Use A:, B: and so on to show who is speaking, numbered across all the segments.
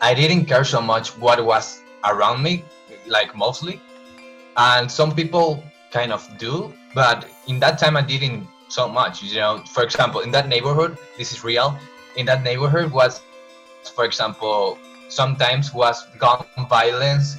A: I didn't care so much what was around me, like mostly. And some people kind of do, but in that time I didn't so much. For example, in that neighborhood, this is real. In that neighborhood was, for example, sometimes was gun violence.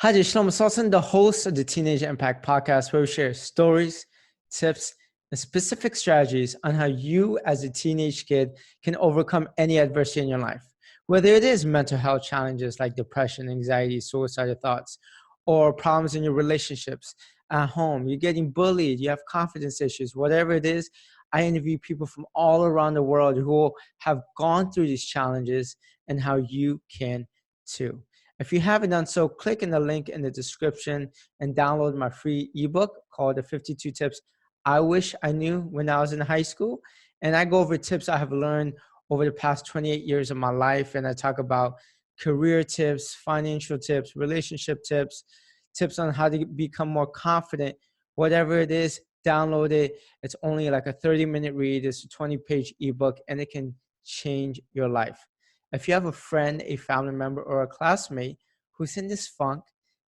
B: Hi, this is Shelomo Solson, the host of the Teenage Impact Podcast, where we share stories, tips, and specific strategies on how you, as a teenage kid, can overcome any adversity in your life. Whether it is mental health challenges like depression, anxiety, suicidal thoughts, or problems in your relationships at home, you're getting bullied, you have confidence issues, whatever it is, I interview people from all around the world who have gone through these challenges and how you can too. If you haven't done so, click in the link in the description and download my free ebook called The 52 Tips I Wish I Knew When I Was in High School. And I go over tips I have learned over the past 28 years of my life. And I talk about career tips, financial tips, relationship tips, tips on how to become more confident. Whatever it is, download it. It's only like a 30-minute read. It's a 20-page ebook, and it can change your life. If you have a friend, a family member, or a classmate who's in this funk,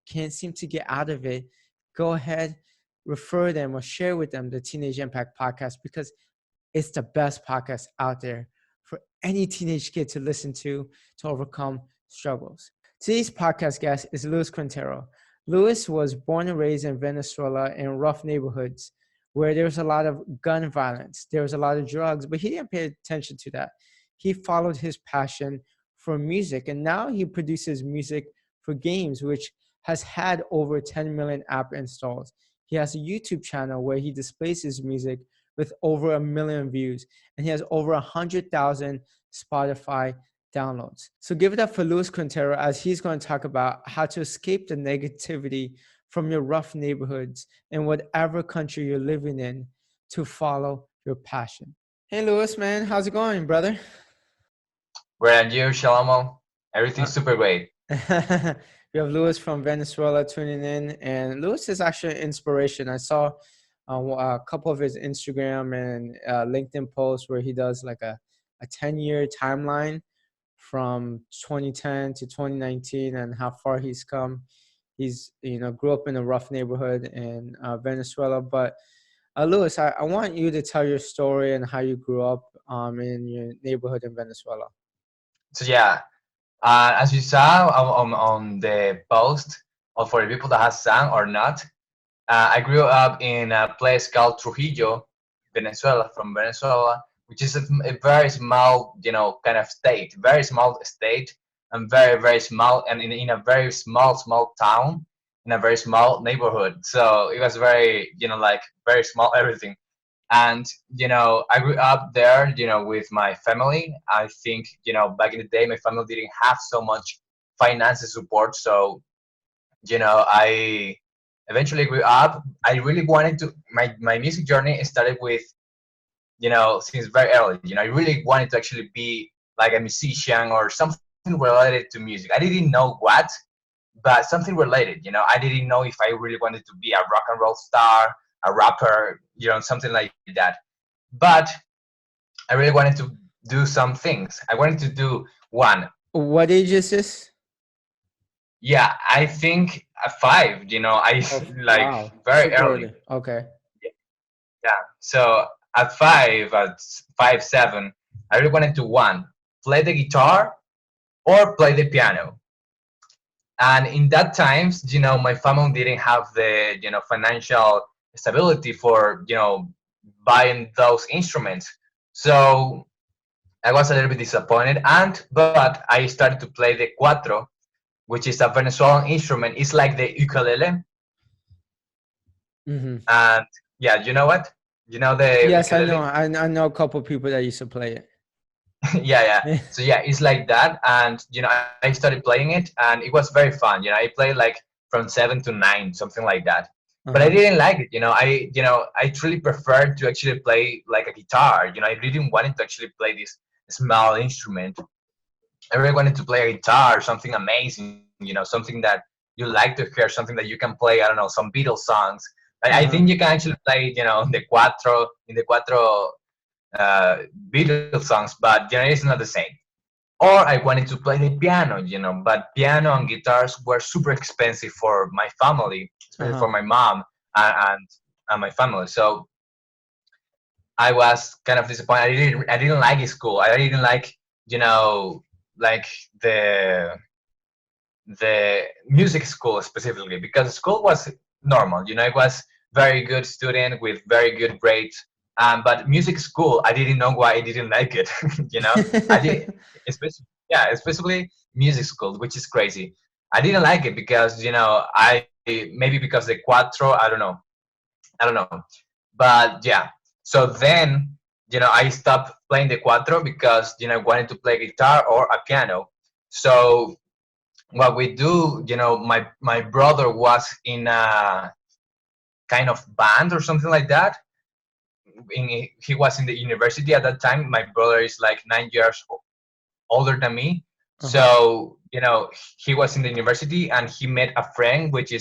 B: can't seem to get out of it, go ahead, refer them or share with them the Teenage Impact Podcast, because it's the best podcast out there for any teenage kid to listen to overcome struggles. Today's podcast guest is Luis Quintero. Luis was born and raised in Venezuela in rough neighborhoods where there was a lot of gun violence. There was a lot of drugs, but he didn't pay attention to that. He followed his passion for music, and now he produces music for games, which has had over 10 million app installs. He has a YouTube channel where he displays his music with over 1 million views, and he has over 100,000 Spotify downloads. So give it up for Luis Quintero as he's going to talk about how to escape the negativity from your rough neighborhoods in whatever country you're living in to follow your passion. Hey, Luis, man, how's it going, brother?
A: Where and you, Shelomo? Everything's
B: Uh,
A: super great.
B: we have Luis from Venezuela tuning in, and Luis is actually an inspiration. I saw a couple of his Instagram and LinkedIn posts where he does like a 10-year timeline from 2010 to 2019 and how far he's come. He's, grew up in a rough neighborhood in Venezuela. But Luis, I want you to tell your story and how you grew up in your neighborhood in Venezuela.
A: So yeah, as you saw on the post, or for the people that has sang or not, I grew up in a place called Trujillo, Venezuela, from Venezuela, which is a very small, kind of state, very small state, and very, very small, and in a very small town, in a very small neighborhood. So it was very, like very small everything. And I grew up there, with my family. I think, back in the day, my family didn't have so much financial support. So I eventually grew up. I really wanted to, my music journey started with, since very early. I really wanted to actually be like a musician or something related to music. I didn't know what, but something related. I didn't know if I really wanted to be a rock and roll star, a rapper, something like that. But I really wanted to do some things. I wanted to do one.
B: What age is this?
A: Yeah, I think at 5. I
B: Oh,
A: like
B: wow.
A: very
B: Super
A: early.
B: early. Okay.
A: Yeah. So at 5, at 5, 7, I really wanted to one, play the guitar or play the piano. And in that times, my family didn't have the, financial stability for, buying those instruments. So I was a little bit disappointed. But I started to play the cuatro, which is a Venezuelan instrument. It's like the ukulele.
B: Mm-hmm.
A: And yeah, you know what? You know the
B: Yes, I know.
A: ukulele?
B: I know a couple of people that used to play
A: Yeah.
B: it.
A: So yeah, it's like that. And I started playing it, and it was very fun. I played like from 7 to 9, something like that. But I
B: Uh-huh.
A: didn't like it. I truly preferred to actually play like a guitar. I really wanted to actually play this small instrument. I really wanted to play a guitar, something amazing. Something that you like to hear, something that you can play. I don't know, some Beatles songs. I
B: Uh-huh.
A: think you can actually play, the cuatro, in the cuatro. uh, Beatles songs, but it's not the same. Or I wanted to play the piano, but piano and guitars were super expensive for my family, especially
B: Uh-huh.
A: for my mom and my family. So I was kind of disappointed. I didn't like school. I didn't like, you know, like the the music school specifically, because school was normal. It was very good student with very good grades. But music school, I didn't know why I didn't like it. I did, especially, yeah, especially music school, which is crazy. I didn't like it because I maybe because the cuatro. I don't know. But yeah, so then I stopped playing the cuatro because I wanted to play guitar or a piano. So what we do, my brother was in a kind of band or something like that. He was in the university at that time. My brother is like 9 years older than me.
B: Uh-huh.
A: So he was in the university and he met a friend which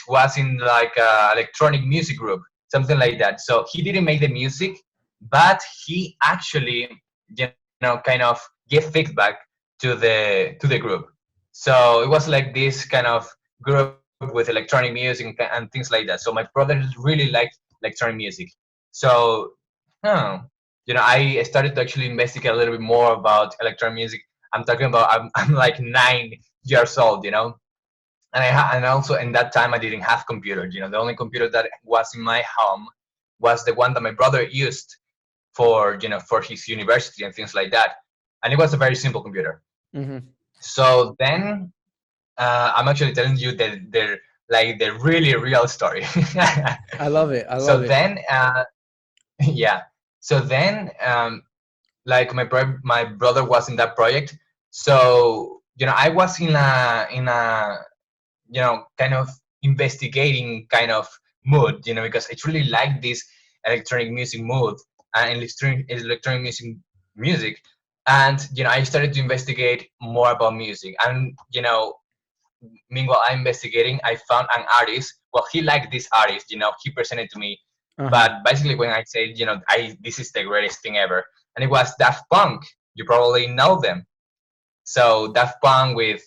A: was in like a electronic music group, something like that. So he didn't make the music, but he actually kind of give feedback to the group. So it was like this kind of group with electronic music and things like that. So my brother really liked electronic music. So huh, I started to actually investigate a little bit more about electronic music. I'm talking about I'm like 9 years old, and also in that time I didn't have computers. The only computer that was in my home was the one that my brother used for his university and things like that, and it was a very simple computer.
B: Mm-hmm.
A: So then I'm actually telling you the really real story.
B: I love it. I
A: So
B: love it.
A: then yeah, so then like my brother was in that project. So I was in a kind of investigating kind of mood, because I really like this electronic music mood and electronic music. And I started to investigate more about music. And meanwhile I'm investigating, I found an artist. Well, he liked this artist, he presented to me.
B: Uh-huh.
A: But basically when I said, I this is the greatest thing ever, and it was Daft Punk. You probably know them. So Daft Punk with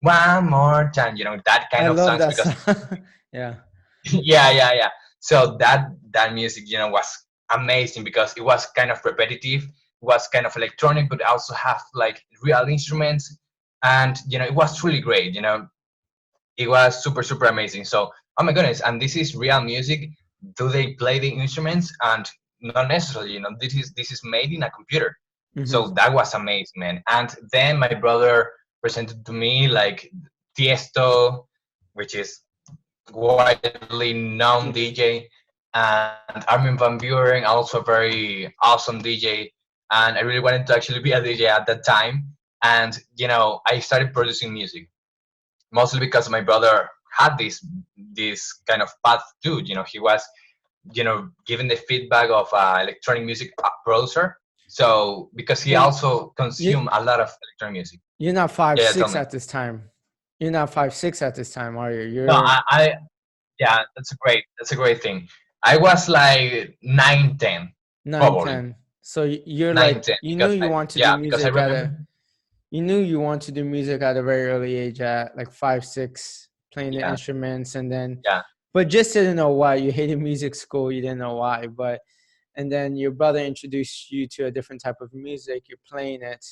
A: one more time, that
B: I
A: kind of
B: love
A: songs,
B: that
A: because
B: song. Yeah.
A: yeah. So that music, was amazing because it was kind of repetitive, it was kind of electronic, but also have like real instruments, and it was really great. It was super super amazing. So oh my goodness, and this is real music. Do they play the instruments? And not necessarily. This is made in a computer.
B: Mm-hmm.
A: So that was amazing, man. And then my brother presented to me like Tiesto, which is widely known DJ, and Armin van Buuren, also a very awesome DJ. And I really wanted to actually be a DJ at that time. And I started producing music, mostly because my brother had this kind of path too. He was given the feedback of electronic music producer. So because he
B: But
A: also
B: you
A: consumed a lot of electronic music.
B: you're not five
A: Yeah, tell
B: six
A: me.
B: at this time. You're not 5'6" at this time, are you?
A: No,
B: You're
A: I yeah, that's a great thing. I was like 9, 10,
B: nine,
A: probably
B: 10. So you're
A: nine,
B: like
A: ten,
B: you knew
A: because
B: you want to do
A: I
B: music at
A: remember.
B: a you knew you want to do music at a very early age at like 5'6", playing the
A: Yeah,
B: instruments, and then
A: yeah.
B: but just didn't know why. You hated music school, you didn't know why, but and then your brother introduced you to a different type of music, you're playing it.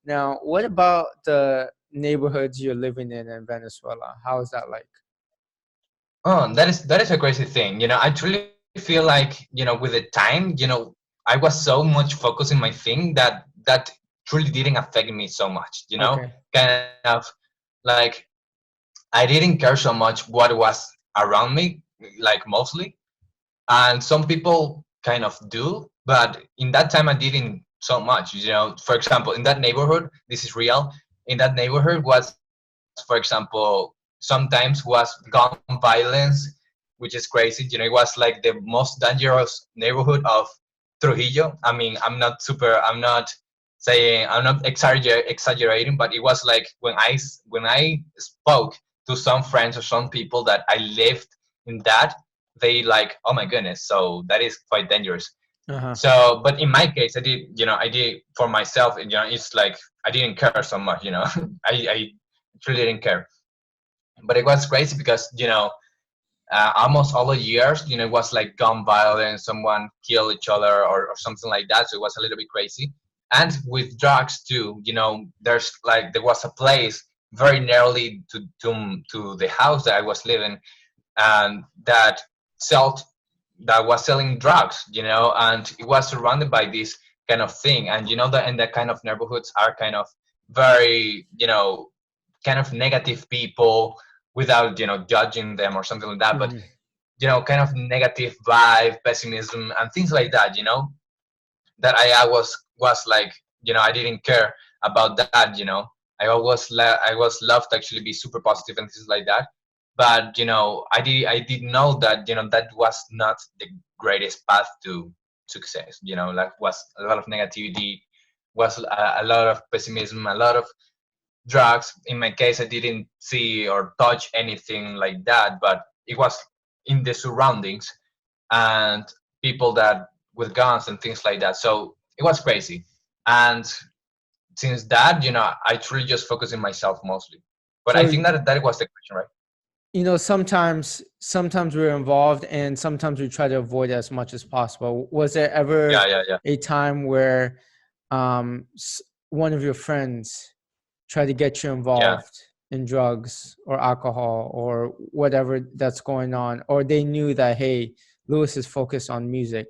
B: Now what about the neighborhoods you're living in Venezuela? How is that like?
A: Oh, that is a crazy thing. I truly feel like with the time, I was so much focused in my thing that truly didn't affect me so much.
B: Okay.
A: Kind of like I didn't care so much what was around me, like mostly. And some people kind of do, but in that time I didn't so much. For example, in that neighborhood, this is real. In that neighborhood was, for example, sometimes was gun violence, which is crazy. It was like the most dangerous neighborhood of Trujillo. I mean, I'm not saying, I'm not exaggerating, but it was like when I spoke to some friends or some people that I lived in that, they like, oh my goodness, so that is quite dangerous.
B: Uh-huh.
A: So, but in my case, I did for myself. It's like I didn't care so much. I truly didn't care. But it was crazy because almost all the years, it was like gun violence, someone kill each other or something like that. So it was a little bit crazy. And with drugs too, there was a place very narrowly to the house that I was living, and sold that was selling drugs, and it was surrounded by this kind of thing. And that and that kind of neighborhoods are kind of very, kind of negative people without judging them or something like that, but
B: Hmm.
A: kind of negative vibe, pessimism, and things like that. That I was like, I didn't care about that. I was loved to actually be super positive and things like that. But I did know that that was not the greatest path to success. Like was a lot of negativity, was a lot of pessimism, a lot of drugs. In my case, I didn't see or touch anything like that, but it was in the surroundings and people that with guns and things like that. So it was crazy. And since that, I truly just focus on myself mostly. But I
B: So,
A: think that was the question, right?
B: sometimes we're involved and sometimes we try to avoid as much as possible. Was there
A: Yeah,
B: ever
A: yeah, yeah,
B: a time where one of your friends tried to get you
A: yeah.
B: involved in drugs or alcohol or whatever that's going on, or they knew that, hey, Lewis is focused on music,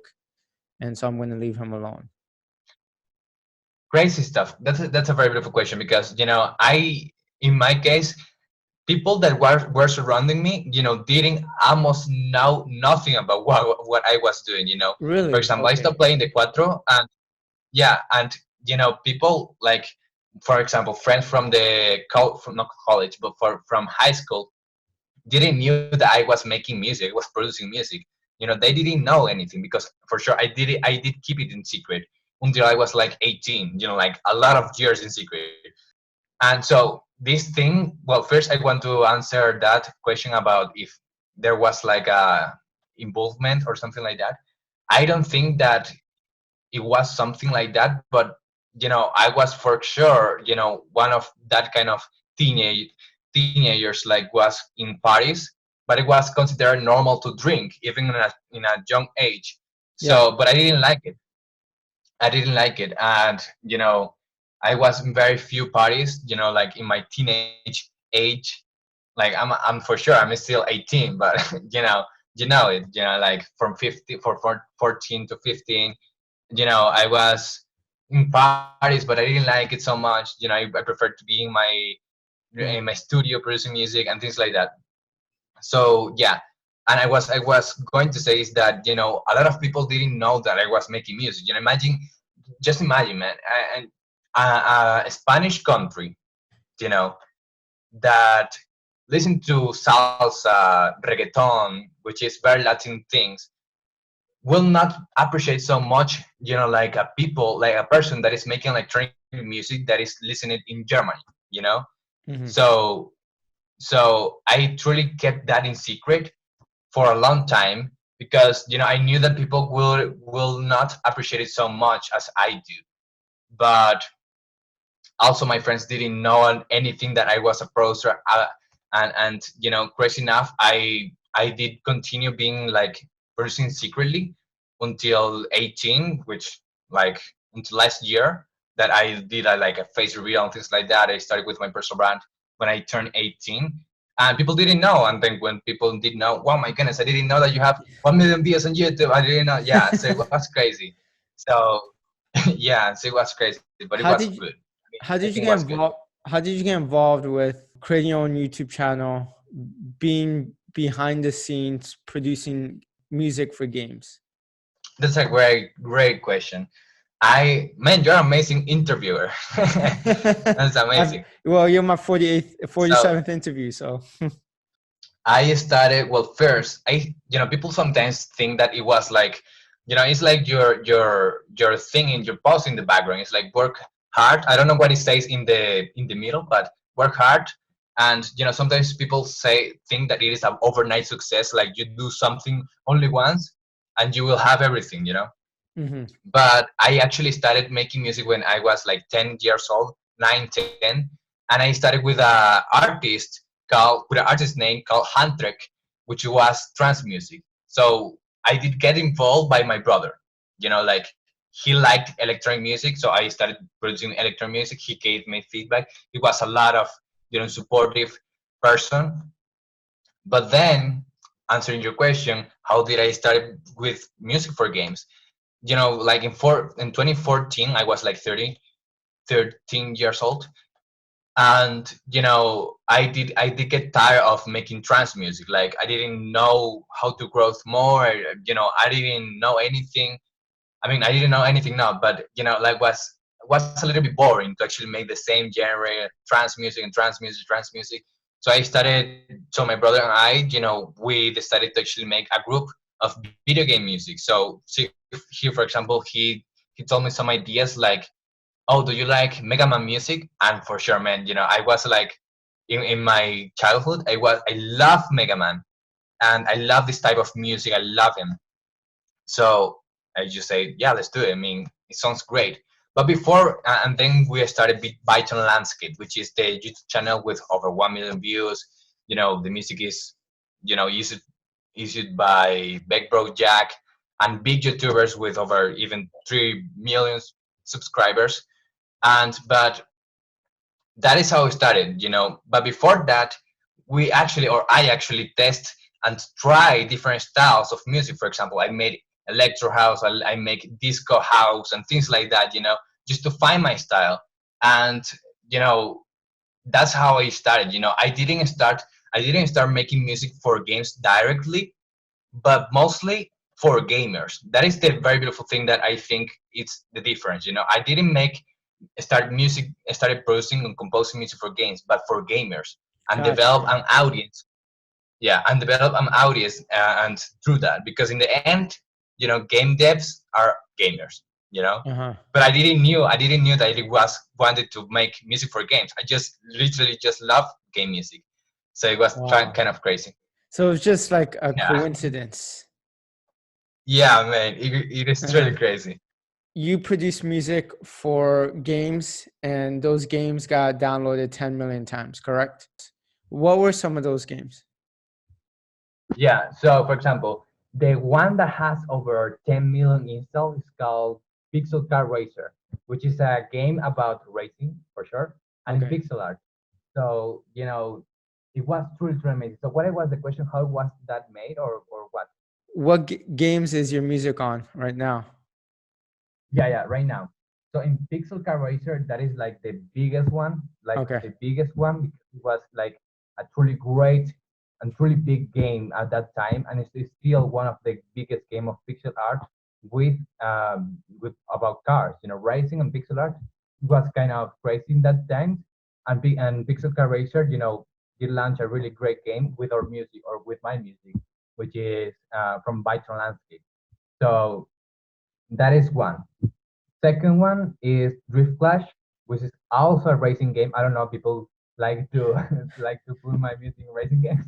B: and so I'm going to leave him alone?
A: Crazy stuff. That's a very beautiful question because in my case, people that were surrounding me, didn't almost know nothing about what I was doing. For
B: Really?
A: example, I
B: Okay.
A: stopped playing the cuatro, and yeah, and people like, for example, friends from from not college, but from high school, didn't knew that I was making music, was producing music. They didn't know anything because for sure I did keep it in secret until I was like 18. Like a lot of years in secret. And so this thing, well, first I want to answer that question about if there was like a involvement or something like that. I don't think that it was something like that, but I was for sure one of that kind of teenagers, like was in parties, but it was considered normal to drink even in a young age.
B: Yeah.
A: So but I didn't like it. And I was in very few parties, like in my teenage age. Like I'm for sure I'm still 18, but like from 14 to 15, I was in parties, but I didn't like it so much. I preferred to be in my
B: Mm.
A: studio producing music and things like that. So yeah, and I was going to say is that a lot of people didn't know that I was making music. Just imagine, man, and a Spanish country, you know, that listen to salsa, reggaeton, which is very Latin things, will not appreciate so much, like like a person that is making electronic music that is listening in Germany.
B: Hmm.
A: So I truly kept that in secret for a long time because I knew that people will not appreciate it so much as I do. But also my friends didn't know anything that I was a producer, and crazy enough, I did continue being like producing secretly until 18, which like until last year that I did like a face reveal and things like that. I started with my personal brand when I turned 18, and people didn't know. And then when people did know, wow, my goodness, I didn't know that you have 1 million views on YouTube. I didn't know. Yeah, so it was crazy. So yeah, so it was crazy, but it was
B: how
A: good.
B: did how
A: Everything
B: did you
A: was
B: get
A: good.
B: involved how did you get involved with creating your own YouTube channel, being behind the scenes producing music for games?
A: That's a great question. Man, you're an amazing interviewer. That's amazing.
B: Well, you're my 48th,
A: So
B: 47th interview, so
A: I started, well, first, people sometimes think that it was like, it's like your thing in your post in the background. It's like work hard. I don't know what it says in the middle, but work hard. And sometimes people think that it is an overnight success, like you do something only once and you will have everything.
B: Mm-hmm.
A: But I actually started making music when I was like 10 years old, 9, 10, and I started with an artist name called Hantrek, which was trance music. So I did get involved by my brother. Like he liked electronic music, so I started producing electronic music. He gave me feedback. He was a lot of supportive person. But then, answering your question, how did I start with music for games? Like in 2014, I was like 13 years old, and I did get tired of making trance music. Like I didn't know how to growth more. I didn't know anything. I mean, I didn't know anything now, but like was a little bit boring to actually make the same genre, trance music and trance music, trance music. So I started. So my brother and I, we decided to actually make a group of video game music. So see, here, for example, he told me some ideas like, "Oh, do you like Mega Man music?" And for sure, man, I was like, in my childhood, I love Mega Man, and I love this type of music. I love him. So I just say, yeah, let's do it. I mean, it sounds great. But before, and then we started Byton Landscape, which is the YouTube channel with over 1 million views. The music is, used by BeckBroJack and big YouTubers with over even 3 million subscribers. But that is how it started. But before that, I actually test and try different styles of music. For example, I made electro house, I make disco house and things like that, just to find my style. And you know that's how I started. I didn't start making music for games directly, but mostly for gamers. That is the very beautiful thing that I think it's the difference. I didn't make start music started producing and composing music for games, but for gamers, and develop
B: Gotcha.
A: an audience. Yeah, and develop an audience, and through that, because in the end, game devs are gamers.
B: Uh-huh.
A: But I didn't knew that it was wanted to make music for games. I just literally just love game music, so it was
B: Wow.
A: kind of crazy.
B: So it's just like a
A: Yeah,
B: coincidence.
A: yeah, man, it is
B: Uh-huh.
A: really crazy.
B: You produce music for games, and those games got downloaded 10 million times, correct? What were some of those games?
A: Yeah. So, for example, the one that has over 10 million installs is called Pixel Car Racer, which is a game about racing for sure, and in
B: Okay.
A: pixel art. So, it was truly, truly amazing. So, what was the question? How was that made, or what?
B: What games is your music on right now?
A: Yeah, yeah, right now. So in Pixel Car Racer, that is like the biggest one,
B: Okay.
A: because it was like a truly great and truly big game at that time, and it's still one of the biggest game of pixel art with about cars. Racing and pixel art was kind of crazy in that time, and Pixel Car Racer, did launch a really great game with our music or with my music, which is from Byton Landscape. So that is one. Second one is Drift Clash, which is also a racing game. I don't know, people like to like to put my music in racing games.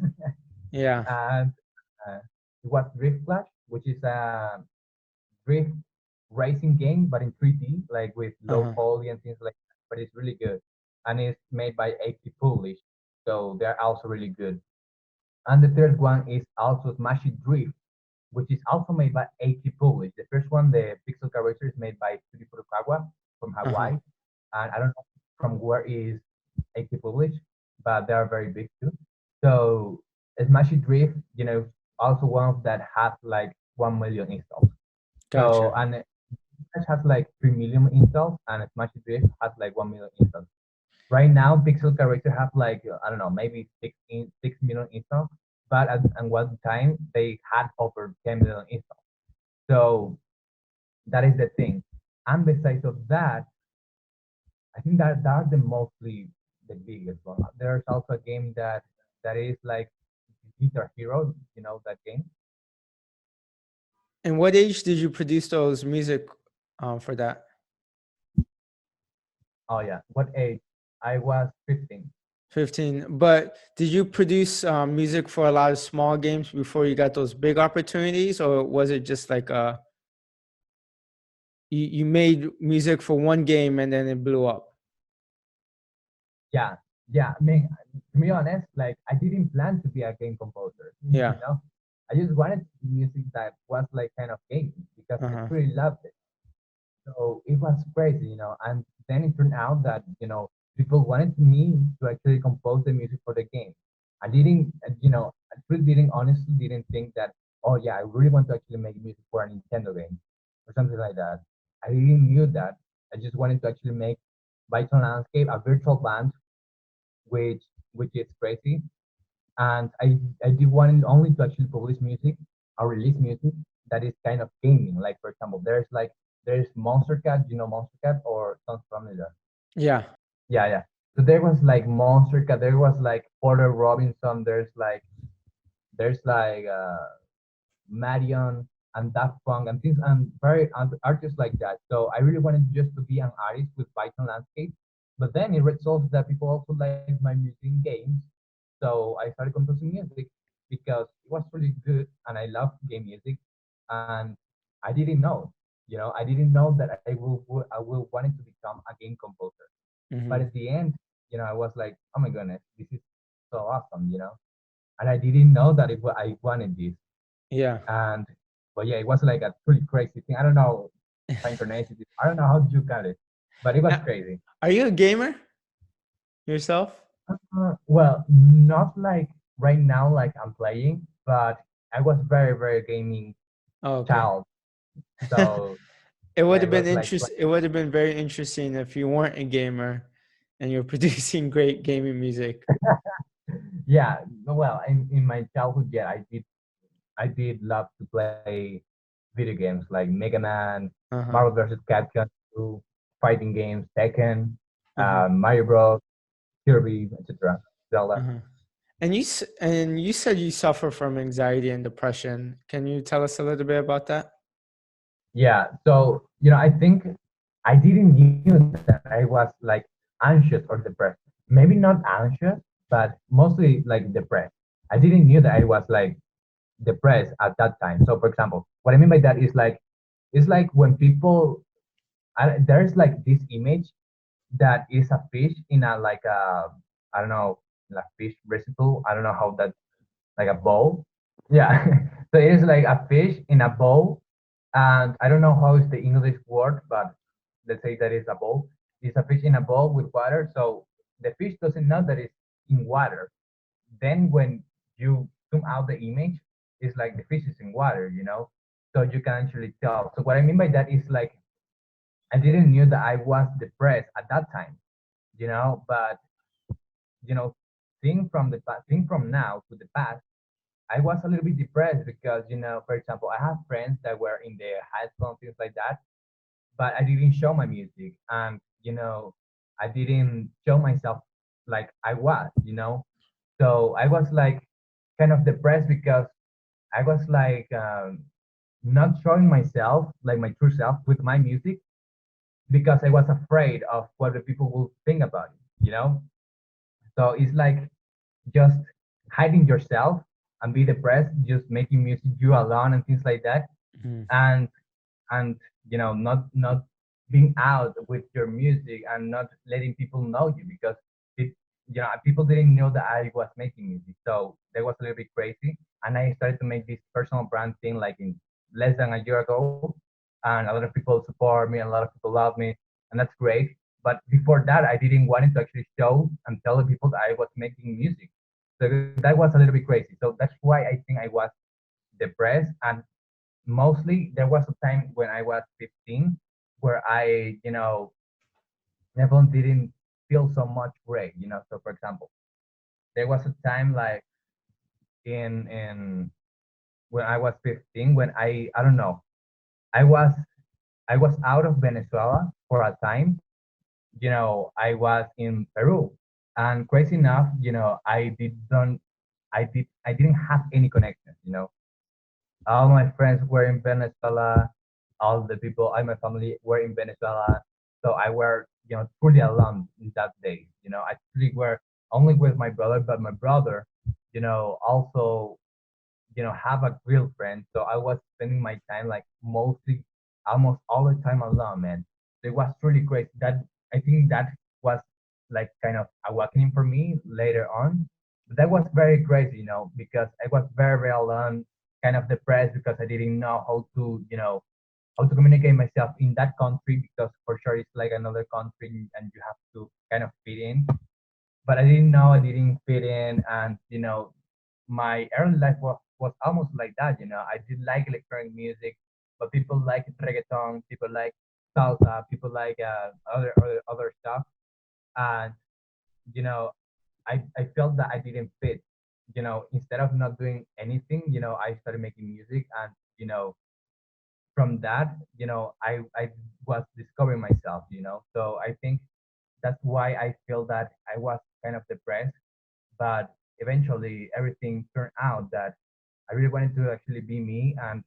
B: Yeah.
A: And it was Drift Clash, which is a drift racing game, but in 3D, like with low
B: Uh-huh.
A: poly and things like that. But it's really good, and it's made by 80 Publish, so they're also really good. And the third one is also Smash It Drift, which is also made by AT Publish. The first one, the Pixel Character, is made by Studio Furukawa from
B: Uh-huh.
A: Hawaii, and I don't know from where is AT Publish, but they are very big too. So Smash It Drift, also one of that has like 1 million installs. So
B: Gotcha.
A: and Smash has like 3 million installs, and Smash It Drift has like 1 million installs. Right now, Pixel Character have like I don't know, maybe 6 million installs, but at one time they had over 10 million installs. So that is the thing. And besides of that, I think that are the mostly the biggest one. There's also a game that is like Guitar Hero, that game.
B: And what age did you produce those music for that?
A: Oh yeah, what age? I was 15.
B: 15. But did you produce music for a lot of small games before you got those big opportunities, or was it just like you made music for one game and then it blew up.
A: Yeah, yeah. I mean, to be honest, like I didn't plan to be a game composer.
B: Yeah.
A: I just wanted music that was like kind of gaming because I
B: Uh-huh.
A: really loved it. So it was crazy, and then it turned out that, people wanted me to actually compose the music for the game. I didn't, I really didn't, honestly didn't think that, oh yeah, I really want to actually make music for a Nintendo game or something like that. I didn't knew that. I just wanted to actually make Vital Landscape, a virtual band, which which is crazy. And I did want only to actually publish music or release music that is kind of gaming. Like for example, there's Monster Cat, Monster Cat or sounds familiar.
B: Yeah.
A: Yeah, yeah. So there was like Monster Cat, there was like Porter Robinson, there's like Marion and Daft Punk and things and very artists like that. So I really wanted just to be an artist with Python landscape. But then it results that people also like my music in games. So I started composing music because it was really good and I love game music. And I didn't know, I didn't know that I will wanted to become a game composer. But
B: Hmm.
A: at the end, I was like, oh my goodness, this is so awesome. And I didn't know that I wanted this.
B: Yeah.
A: And but yeah, it was like a pretty crazy thing. I don't know synchronicity. I don't know how you call it, but it was
B: Now,
A: crazy.
B: are you a gamer yourself?
A: Well, not like right now, like I'm playing, but I was very, very gaming
B: Oh, okay.
A: child. So
B: It would
A: yeah,
B: have
A: it
B: been
A: was like
B: interest. It would have been very interesting if you weren't a gamer and you're producing great gaming music.
A: yeah. Well, in my childhood, yeah, I did love to play video games like Mega Man,
B: Uh-huh.
A: Marvel vs. Capcom 2, fighting games, Tekken,
B: Uh-huh.
A: Mario Bros, Kirby, etc. Zelda.
B: Uh-huh. And you said you suffer from anxiety and depression. Can you tell us a little bit about that?
A: Yeah. So, I think I didn't knew that I was like anxious or depressed. Maybe not anxious, but mostly like depressed. I didn't knew that I was like depressed at that time. So, for example, what I mean by that is like, it's like when people, there's like this image that is a fish in a like a, I don't know, like fish recipe. I don't know how that, like a bowl. Yeah. So it is like a fish in a bowl, and I don't know how is the English word, but let's say that is a bowl. It's a fish in a bowl with water. So the fish doesn't know that it's in water. Then when you zoom out the image, it's like the fish is in water. So you can actually tell. So what I mean by that is like I didn't knew that I was depressed at that time. But you know, think from now to the past, I was a little bit depressed because, for example, I have friends that were in the high school and things like that, but I didn't show my music, and I didn't show myself like I was. So I was like kind of depressed because I was like not showing myself, like my true self, with my music because I was afraid of what the people will think about it. So it's like just hiding yourself and be depressed, just making music you alone and things like that,
B: Mhm.
A: and not being out with your music and not letting people know you because people didn't know that I was making music, so that was a little bit crazy. And I started to make this personal brand thing like in less than a year ago, and a lot of people support me and a lot of people love me, and that's great. But before that, I didn't want to actually show and tell the people that I was making music, so that was a little bit crazy. So that's why I think I was depressed. And mostly there was a time when I was 15 where I, never didn't feel so much great. So for example, there was a time like in when I was 15 when I don't know, I was I was out of Venezuela for a time. I was in Peru, and crazy enough, I didn't have any connection. All my friends were in Venezuela. All the people in my family were in Venezuela. So I were, truly alone in that day. I truly were only with my brother, but my brother, also, have a real friend. So I was spending my time like mostly almost all the time alone, man. It was really crazy. That I think that was like kind of awakening for me later on. But that was very crazy, because I was very, very alone, kind of depressed because I didn't know how to, how to communicate myself in that country because for sure it's like another country and you have to kind of fit in. But I didn't know I didn't fit in, and my early life was almost like that. I did like electronic music, but people like reggaeton, people like salsa, people like other stuff, and you know I felt that I didn't fit. Instead of not doing anything, I started making music, and from that, I was discovering myself. So I think that's why I feel that I was kind of depressed, but eventually everything turned out that I really wanted to actually be me and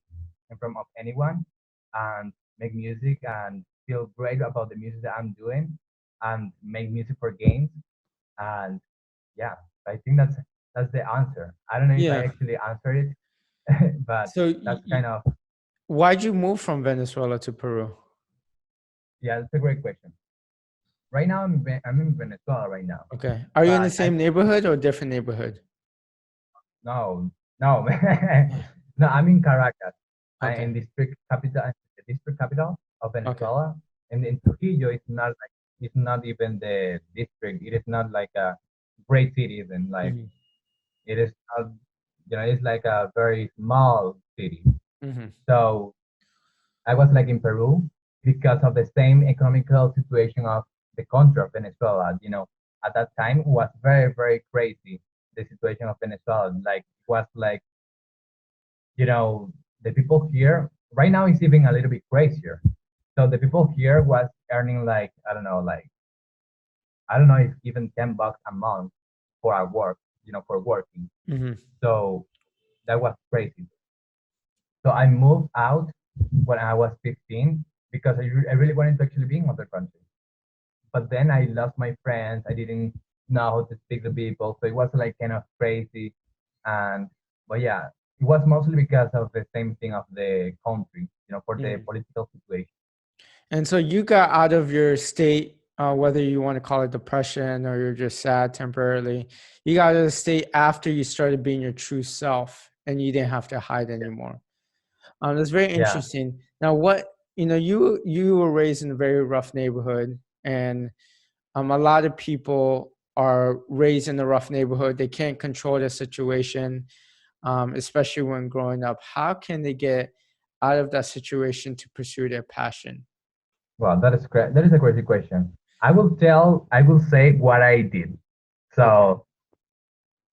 A: in front of anyone and make music and feel great about the music that I'm doing and make music for games. And yeah, I think that's the answer. I don't know if I
B: Yeah.
A: actually answered it, but
B: So
A: that's kind of
B: why'd you move from Venezuela to Peru?
A: yeah, that's a great question. Right now I'm in Venezuela right now,
B: Okay. Are you in the
A: but I
B: same neighborhood or different neighborhood?
A: no no no, I'm in Caracas. I
B: Okay.
A: in the district capital of
B: Okay.
A: Venezuela, and in Trujillo it's not even the district. It is not like a great city even. Like
B: Hmm.
A: it is not, it's like a very small city.
B: Hmm.
A: So I was like in Peru because of the same economical situation of the country of Venezuela. At that time it was very, very crazy. The situation of Venezuela, like, was like, you know, the people here right now is even a little bit crazier. So the people here was earning like, I don't know if even $10 a month for our work, for working.
B: Hmm.
A: So that was crazy. So I moved out when I was 15 because I really wanted to actually be in other countries. But then I lost my friends. I didn't know how to speak to people. So it was like kind of crazy. And, but yeah, it was mostly because of the same thing of the country, for the
B: Hmm.
A: political situation.
B: And so you got out of your state, whether you want to call it depression or you're just sad temporarily. You got out of the state after you started being your true self and you didn't have to hide anymore. That's very
A: Yeah.
B: interesting. Now, what you were raised in a very rough neighborhood, and a lot of people are raised in a rough neighborhood. They can't control the situation, especially when growing up. How can they get out of that situation to pursue their passion?
A: Well, that is great. That is a crazy question. I will say what I did.
B: Okay.
A: So,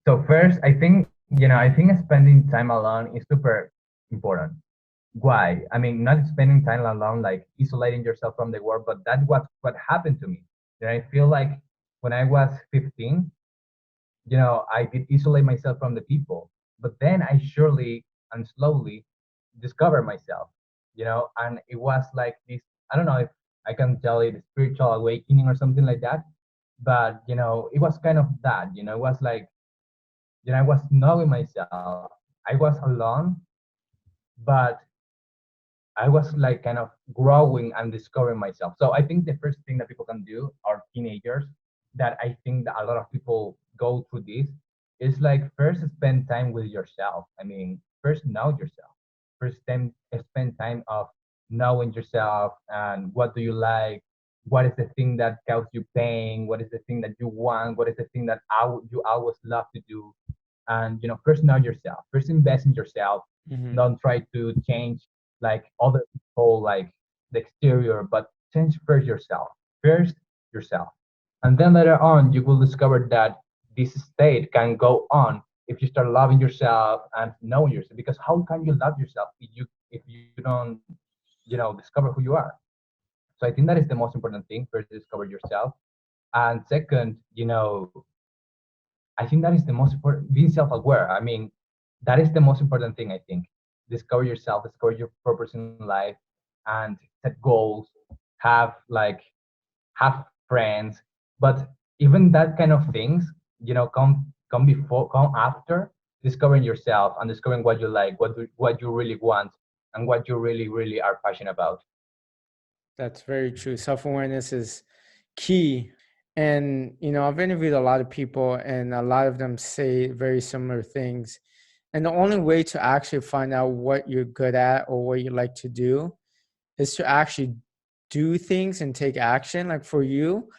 A: so first, I think spending time alone is super important. Why? I mean, not spending time alone, like isolating yourself from the world, but that's what happened to me. I feel like when I was 15, I did isolate myself from the people, but then I surely and slowly discovered myself, and it was like this. I don't know if I can tell it spiritual awakening or something like that, but it was kind of that. It was like, I was knowing myself. I was alone, but I was like kind of growing and discovering myself. So I think the first thing that people can do are teenagers, that I think that a lot of people go through this, is like first spend time with yourself. I mean, first know yourself. First spend time of knowing yourself and what do you like, what is the thing that causes you pain, what is the thing that you want, what is the thing that you always love to do. And first know yourself, first invest in yourself.
B: Hmm.
A: Don't try to change like other people, like the exterior, but change first yourself, and then later on you will discover that this state can go on if you start loving yourself and knowing yourself, because how can you love yourself if you don't discover who you are? So I think that is the most important thing. First, discover yourself, and second, I think that is the most important, being self-aware. I mean, that is the most important thing, I think. Discover yourself, discover your purpose in life, and set goals, have like have friends. But even that kind of things, come after discovering yourself and discovering what you like, what you really want, and what you really, really are passionate about.
B: That's very true. Self-awareness is key. And, I've interviewed a lot of people, and a lot of them say very similar things. And the only way to actually find out what you're good at or what you like to do is to actually do things and take action. Like for you,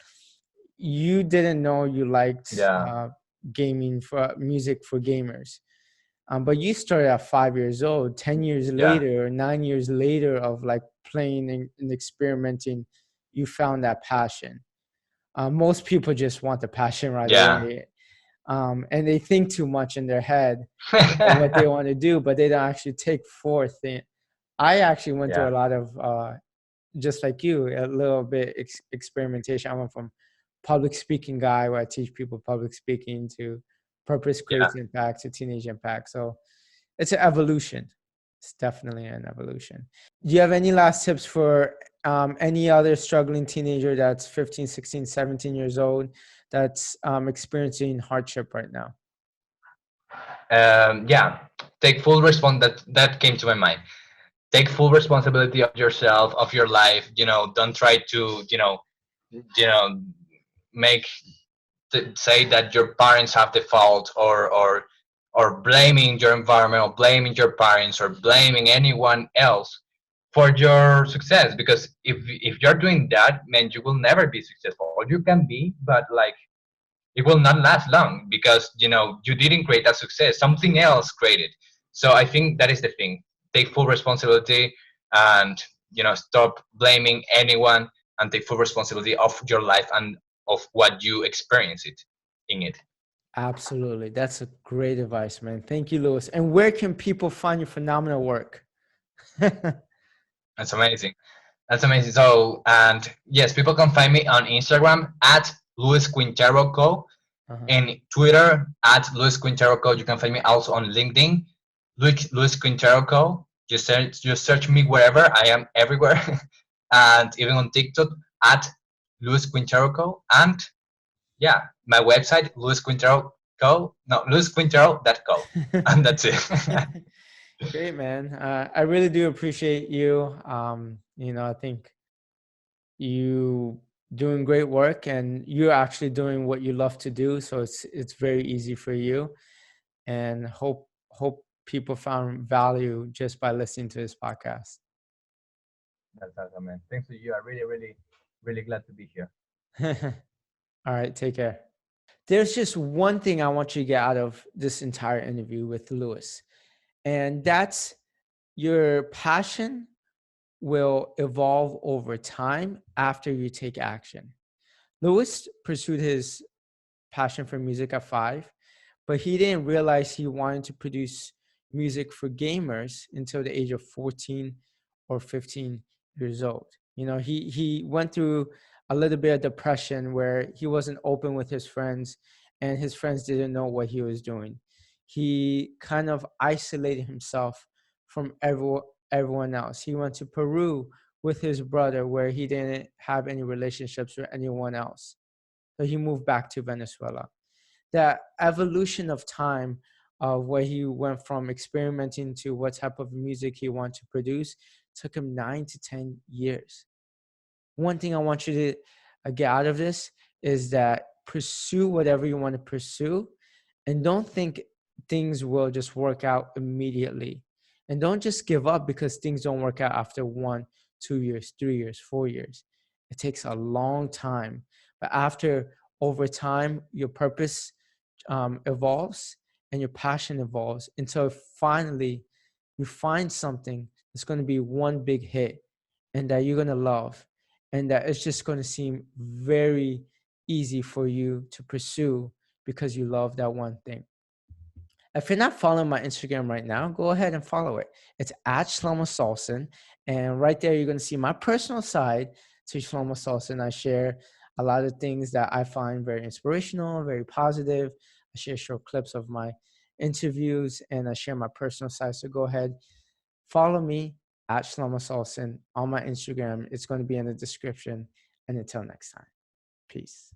B: you didn't know you liked
A: Yeah,
B: gaming for music for gamers. But you started at 5 years old, 10 years
A: yeah,
B: later, or 9 years later of like playing and experimenting, you found that passion. Most people just want the passion right
A: yeah.
B: away. And they think too much in their head of what they want to do, but they don't actually take forth. I actually went through
A: Yeah,
B: a lot of, just like you, a little bit experimentation. I went from public speaking guy where I teach people public speaking to purpose
A: yeah.
B: creates impact to teenage impact. So it's an evolution. It's definitely an evolution. Do you have any last tips for any other struggling teenager that's 15, 16, 17 years old that's experiencing hardship right now?
A: Yeah. Take full that came to my mind. Take full responsibility of yourself, of your life. Don't try to you know make say that your parents have the fault, or blaming your environment, or blaming your parents, or blaming anyone else for your success. Because if you're doing that, man, you will never be successful. Or you can be, but like it will not last long, because you didn't create that success, something else created. So I think that is the thing. Take full responsibility, and stop blaming anyone, and take full responsibility of your life and of what you experience it in it.
B: Absolutely. That's a great advice, man. Thank you, Lewis. And where can people find your phenomenal work?
A: That's amazing. That's amazing. So, and yes, people can find me on Instagram at Luis Quintero Co.
B: Uh-huh.
A: In Twitter at Luis Quintero Co. You can find me also on LinkedIn, Luis Quintero Co. Just search me wherever. I am everywhere, and even on TikTok at Luis Quintero Co. And yeah, my website Luis Quintero Co. No, LuisQuintero.co. And that's it.
B: Great, man. I really do appreciate you. I think you doing great work, and you're actually doing what you love to do. So it's very easy for you, and hope people found value just by listening to this podcast.
A: That's awesome, man. Thanks to you. I really, really, really glad to be here.
B: All right, take care. There's just one thing I want you to get out of this entire interview with Lewis, and that's your passion will evolve over time after you take action. Lewis pursued his passion for music at 5, but he didn't realize he wanted to produce music for gamers until the age of 14 or 15 years old. He went through a little bit of depression where he wasn't open with his friends, and his friends didn't know what he was doing. He kind of isolated himself from everyone else. He went to Peru with his brother where he didn't have any relationships with anyone else. So he moved back to Venezuela. That evolution of time of where he went from experimenting to what type of music he wanted to produce took him 9 to 10 years. One thing I want you to get out of this is that pursue whatever you want to pursue, and don't think things will just work out immediately. And don't just give up because things don't work out after 1, 2 years, 3 years, 4 years. It takes a long time. But after over time, your purpose evolves and your passion evolves until finally you find something that's going to be one big hit and that you're going to love, and that it's just going to seem very easy for you to pursue because you love that one thing. If you're not following my Instagram right now, go ahead and follow it. It's at Shlomo Solson. And right there, you're going to see my personal side to Shlomo Solson. I share a lot of things that I find very inspirational, very positive. I share short clips of my interviews, and I share my personal side. So go ahead, follow me at Shlomo Solson on my Instagram. It's going to be in the description. And until next time, peace.